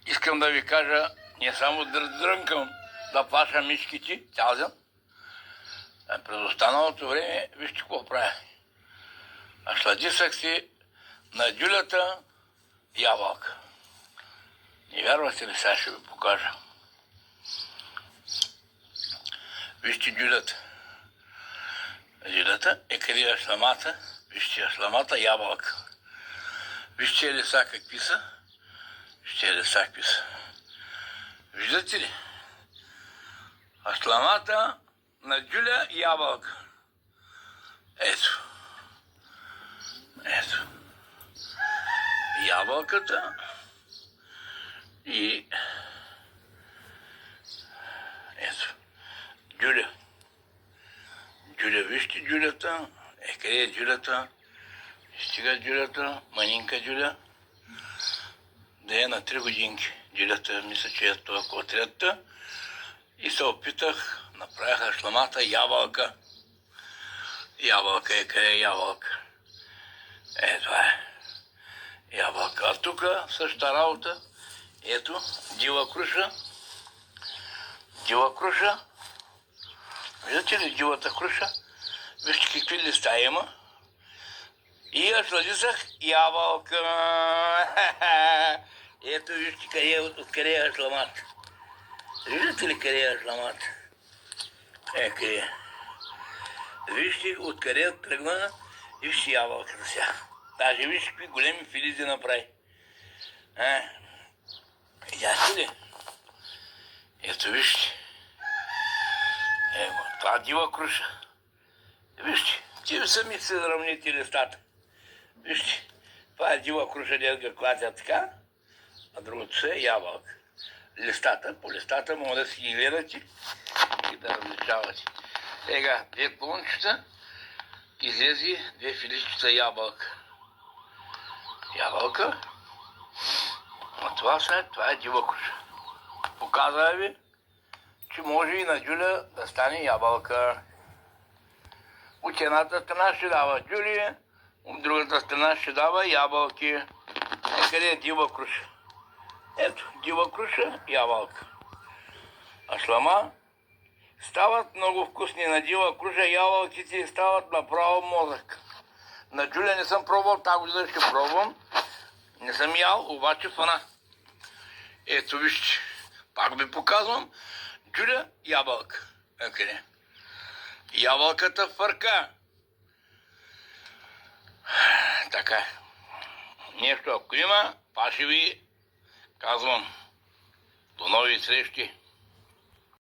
Искам да ви кажа, не само да дрънкам, да плаша мишките цял ден, а през останалото време вижте какво правя. А сладисах си на дюлята ябълка. Не вярвате ли, сега ще ви покажа. Вижте дюлята. Дюлята е къде е шламата. Вижте шламата ябълка. Вижте леса какви са. Вижте леса какви са. Виждате ли? А шламата на дюля ябълка. Ето. Ето. Ябълката и ето. Дюля. Дюля, вижте дюлята. Къде е дюлята? Стига дюлята, манинка дюля. Да е на 3 годинки. Дюлята, мисля, че е това котретата. И се опитах, направиха шламата ябълка. Ябълка е, къде е ябълка? Това е. Ябълка. А тук същата работа. Ето, дива круша. Дива круша. Виждате ли дивата круша? Вижте какви листа има. И я сладисах ябълка. Ето вижте откъде е шламата. Виждате ли къде е шламата? Къде е. Вижте откъде тръгна и вижте ябълката сега. Даже вижте какви големи филизи направи. Видяхте ли? Ето вижте. Това дива круша. Вижте, ти сами се равните листата. Вижте, това е дива круша, дедга клатя така, а другото се е ябълка. Листата, по листата може да си ги гледате и да различавате. Сега, 2 плончета, излезе 2 филищчета ябълка. Ябълка. А това е дива круша. Показва ви, че може и на дюля да стане ябълка. От едната страна ще дава дюли, от другата страна ще дава ябълки. Къде е дива круша? Ето, дива круша, ябълка. А шлама стават много вкусни. На дива круша ябълките стават направо мозък. На дюля не съм пробвал, тази година ще пробвам. Не съм ял, обаче фана. Ето вижте, пак ви показвам. Дюля, ябълка. Къде? Ябълката фърка. Така. Нещо ако има, пак ще ви казвам. До нови срещи.